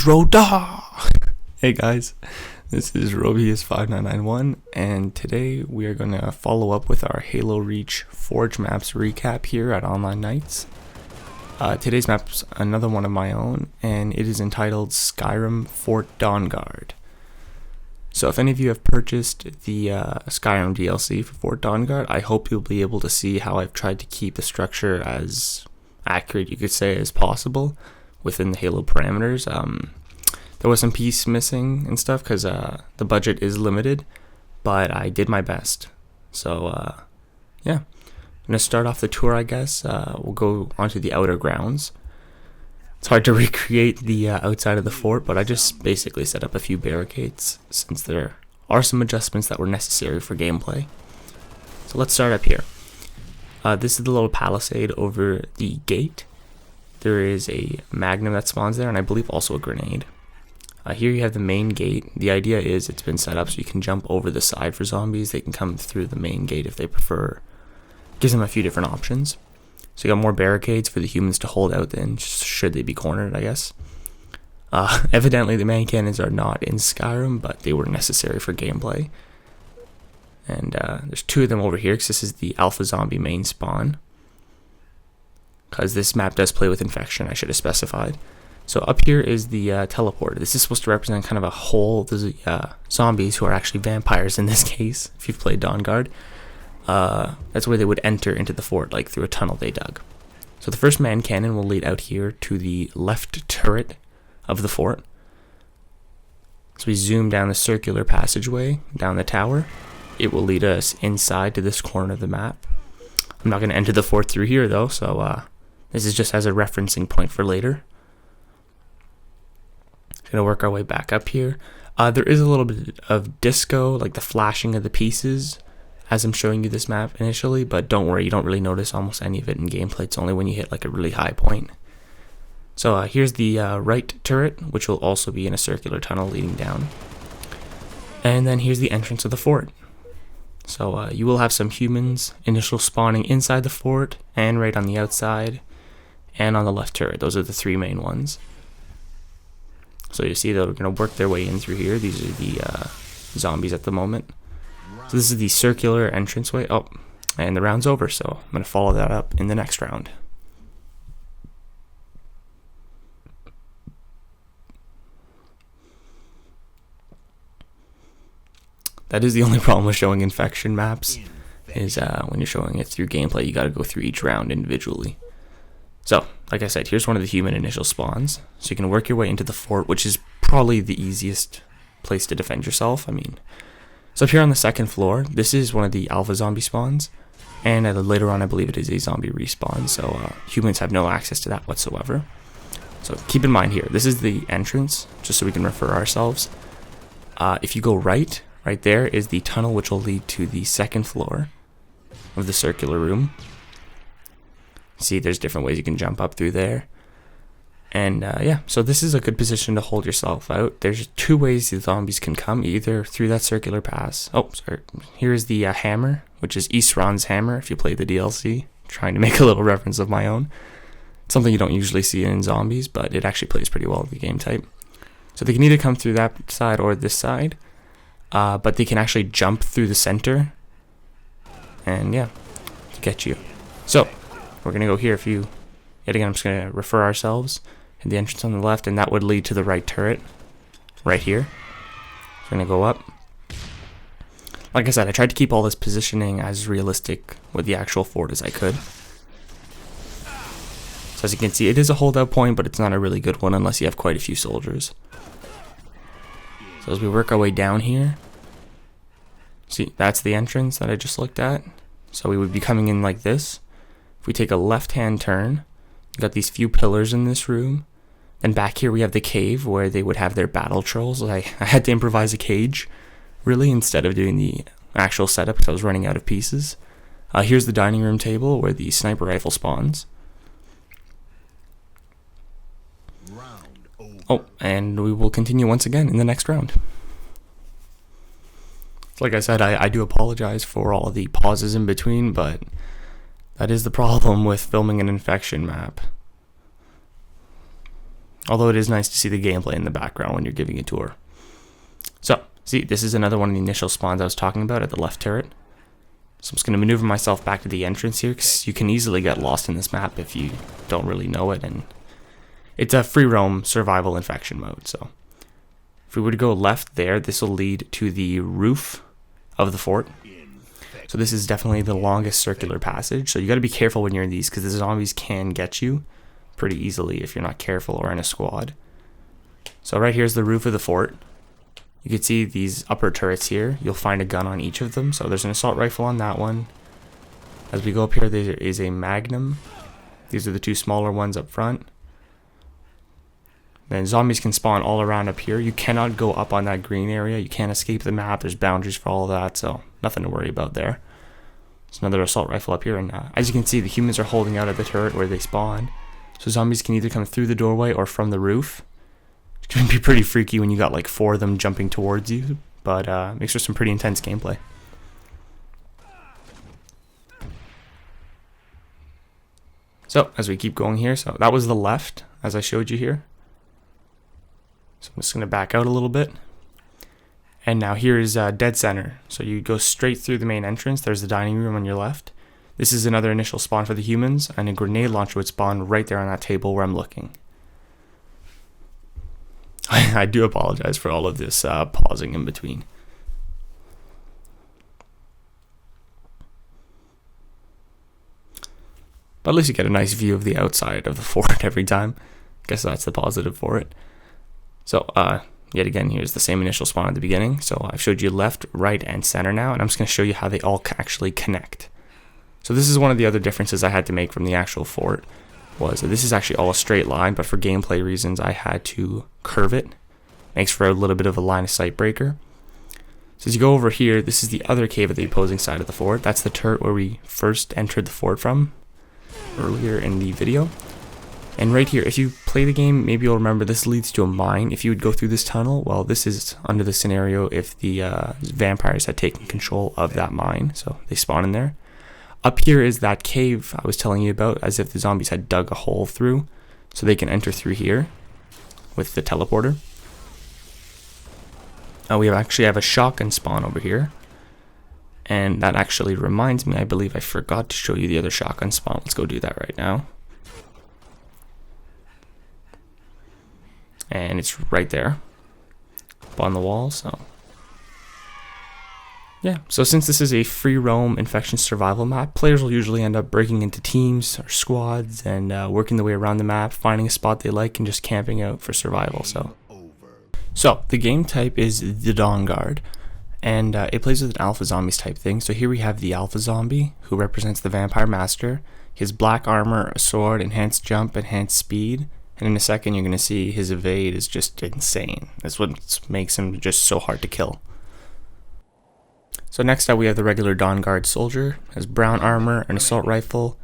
Roda! Hey guys, this is Robius5991, and today we are going to follow up with our Halo Reach Forge Maps recap here at Online Nights. Today's map's another one of my own, and it is entitled Skyrim Fort Dawnguard. So if any of you have purchased the Skyrim DLC for Fort Dawnguard, I hope you'll be able to see how I've tried to keep the structure as accurate, you could say, as possible within the Halo parameters. There was some piece missing and stuff because the budget is limited, but I did my best. So yeah, I'm gonna start off the tour, I guess. We'll go onto the outer grounds. It's hard to recreate the outside of the fort, but I just basically set up a few barricades since there are some adjustments that were necessary for gameplay. So let's start up here. This is the little palisade over the gate. There is a magnum that spawns there, and I believe also a grenade. Here you have the main gate. The idea is it's been set up so you can jump over the side for zombies. They can come through the main gate if they prefer. Gives them a few different options. So you got more barricades for the humans to hold out then, should they be cornered, I guess. Evidently the main cannons are not in Skyrim, but they were necessary for gameplay. And there's two of them over here, because this is the alpha zombie main spawn. Because this map does play with infection, I should have specified. So up here is the teleporter. This is supposed to represent kind of a whole zombies who are actually vampires in this case, if you've played Dawnguard. That's where they would enter into the fort, like through a tunnel they dug. So the first man cannon will lead out here to the left turret of the fort. So we zoom down the circular passageway, down the tower. It will lead us inside to this corner of the map. I'm not going to enter the fort through here though, so this is just as a referencing point for later. Going to work our way back up here. There is a little bit of disco, like the flashing of the pieces, as I'm showing you this map initially, but don't worry, you don't really notice almost any of it in gameplay. It's only when you hit like a really high point. So here's the right turret, which will also be in a circular tunnel leading down. And then here's the entrance of the fort. So you will have some humans initial spawning inside the fort, and right on the outside, and on the left turret. Those are the three main ones. So you see they're going to work their way in through here. These are the zombies at the moment. So this is the circular entranceway. Oh, and the round's over, so I'm going to follow that up in the next round. That is the only problem with showing infection maps, is when you're showing it through gameplay, you got to go through each round individually. So, like I said, here's one of the human initial spawns. So you can work your way into the fort, which is probably the easiest place to defend yourself. I mean, so up here on the second floor, this is one of the alpha zombie spawns. And later on, I believe it is a zombie respawn. So humans have no access to that whatsoever. So keep in mind here, this is the entrance, just so we can refer ourselves. If you go right there is the tunnel which will lead to the second floor of the circular room. See, there's different ways you can jump up through there. And yeah, so this is a good position to hold yourself out. There's two ways the zombies can come, either through that circular pass. Oh, sorry. Here's the hammer, which is Isran's hammer, if you play the DLC. Trying to make a little reference of my own. It's something you don't usually see in zombies, but it actually plays pretty well with the game type. So they can either come through that side or this side. But they can actually jump through the center. And yeah, to get you. So, we're going to go here. Yet again, I'm just going to refer ourselves to the entrance on the left, and that would lead to the right turret right here. We're going to go up. Like I said, I tried to keep all this positioning as realistic with the actual fort as I could. So as you can see, it is a holdout point, but it's not a really good one unless you have quite a few soldiers. So as we work our way down here, see, that's the entrance that I just looked at. So we would be coming in like this. If we take a left-hand turn, you got these few pillars in this room. Then back here we have the cave where they would have their battle trolls. I had to improvise a cage, really, instead of doing the actual setup because I was running out of pieces. Here's the dining room table where the sniper rifle spawns. Oh, and we will continue once again in the next round. Like I said, I do apologize for all the pauses in between, but that is the problem with filming an infection map. Although it is nice to see the gameplay in the background when you're giving a tour. So, see, this is another one of the initial spawns I was talking about at the left turret. So I'm just going to maneuver myself back to the entrance here, because you can easily get lost in this map if you don't really know it. And it's a free roam survival infection mode. So if we were to go left there, this will lead to the roof of the fort. So this is definitely the longest circular passage. So you got to be careful when you're in these, because the zombies can get you pretty easily if you're not careful or in a squad. So right here's the roof of the fort. You can see these upper turrets here. You'll find a gun on each of them. So there's an assault rifle on that one. As we go up here, there is a magnum. These are the two smaller ones up front. Then zombies can spawn all around up here. You cannot go up on that green area. You can't escape the map. There's boundaries for all of that, so nothing to worry about there. There's another assault rifle up here, and as you can see, the humans are holding out at the turret where they spawn. So zombies can either come through the doorway or from the roof. It's going to be pretty freaky when you got like 4 of them jumping towards you, but makes for some pretty intense gameplay. So as we keep going here, so that was the left as I showed you here. So I'm just going to back out a little bit. And now here is dead center. So you go straight through the main entrance. There's the dining room on your left. This is another initial spawn for the humans, and a grenade launcher would spawn right there on that table where I'm looking. I do apologize for all of this pausing in between. But at least you get a nice view of the outside of the fort every time. Guess that's the positive for it. So, yet again, here's the same initial spawn at the beginning. So I've showed you left, right, and center now, and I'm just going to show you how they all actually connect. So this is one of the other differences I had to make from the actual fort, was that this is actually all a straight line, but for gameplay reasons, I had to curve it. Makes for a little bit of a line of sight breaker. So as you go over here, this is the other cave at the opposing side of the fort. That's the turret where we first entered the fort from earlier in the video. And right here, if you play the game, maybe you'll remember this leads to a mine. If you would go through this tunnel, well, this is under the scenario if the vampires had taken control of that mine, so they spawn in there. Up here is that cave I was telling you about, as if the zombies had dug a hole through, so they can enter through here with the teleporter. We actually have a shotgun spawn over here, and that actually reminds me, I believe I forgot to show you the other shotgun spawn. Let's go do that right now. And it's right there up on the wall. So yeah, so since this is a free roam infection survival map, players will usually end up breaking into teams or squads and working their way around the map, finding a spot they like and just camping out for survival. So the game type is the Dawnguard, and it plays with an alpha zombies type thing. So here we have the alpha zombie, who represents the vampire master. He has black armor, a sword, enhanced jump, enhanced speed. And in a second, you're going to see his evade is just insane. That's what makes him just so hard to kill. So next up, we have the regular Dawnguard soldier. Has brown armor, an assault rifle,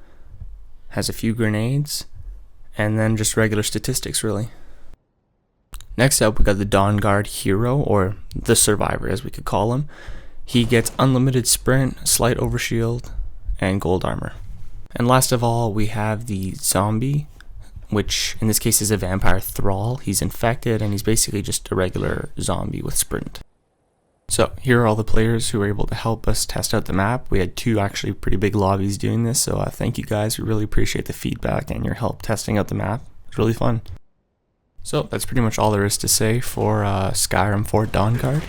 has a few grenades, and then just regular statistics, really. Next up, we got the Dawnguard hero, or the survivor, as we could call him. He gets unlimited sprint, slight overshield, and gold armor. And last of all, we have the zombie, which in this case is a vampire thrall. He's infected, and he's basically just a regular zombie with sprint. So here are all the players who were able to help us test out the map. We had 2 actually pretty big lobbies doing this, so thank you guys. We really appreciate the feedback and your help testing out the map. It's really fun. So that's pretty much all there is to say for Skyrim Fort Dawnguard.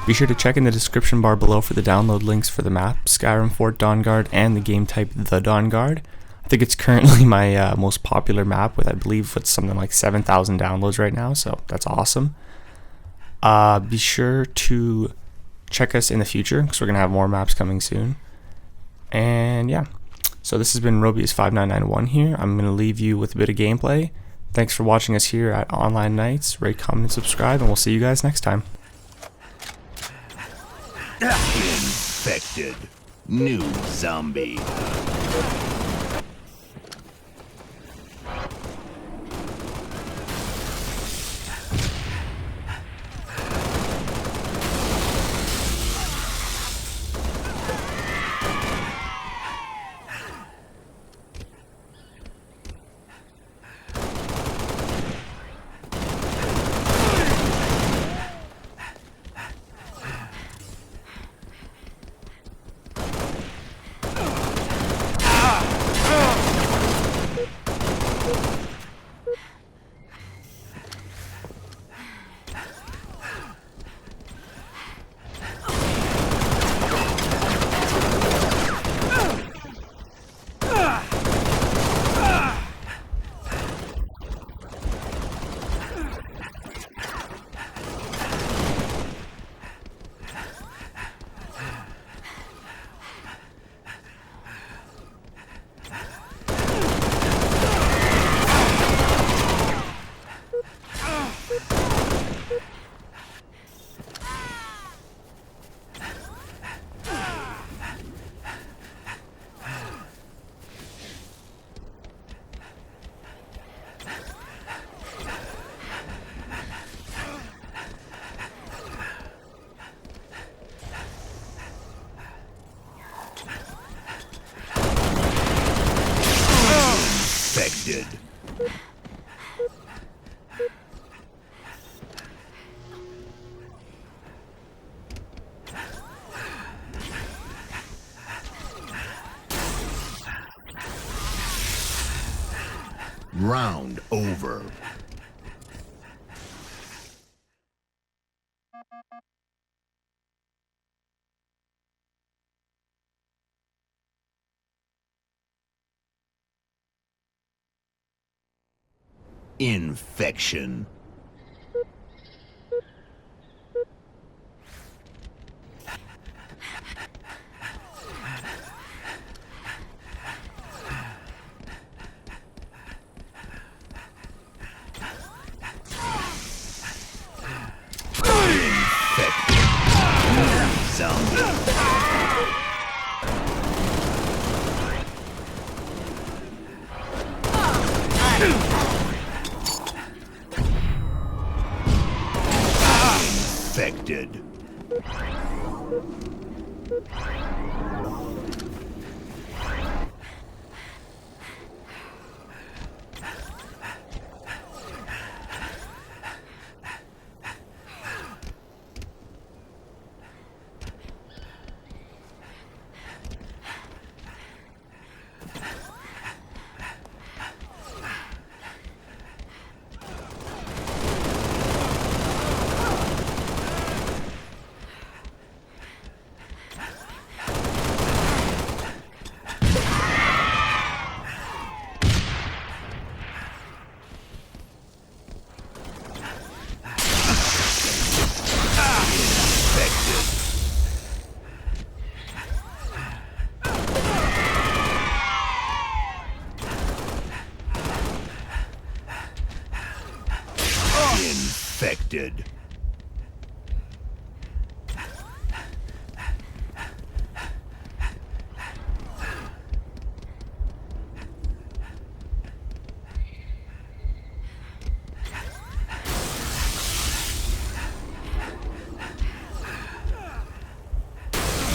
Be sure to check in the description bar below for the download links for the map, Skyrim Fort Dawnguard, and the game type the Dawnguard. I think it's currently my most popular map with, I believe, it's something like 7,000 downloads right now, so that's awesome. Be sure to check us in the future, because we're going to have more maps coming soon. And yeah, so this has been Robius5991 here. I'm going to leave you with a bit of gameplay. Thanks for watching us here at Online Nights. Rate, comment, and subscribe, and we'll see you guys next time. Infected. New zombie. Infected. Round over. Infection. Infected. Infected.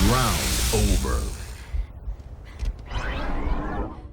Round over.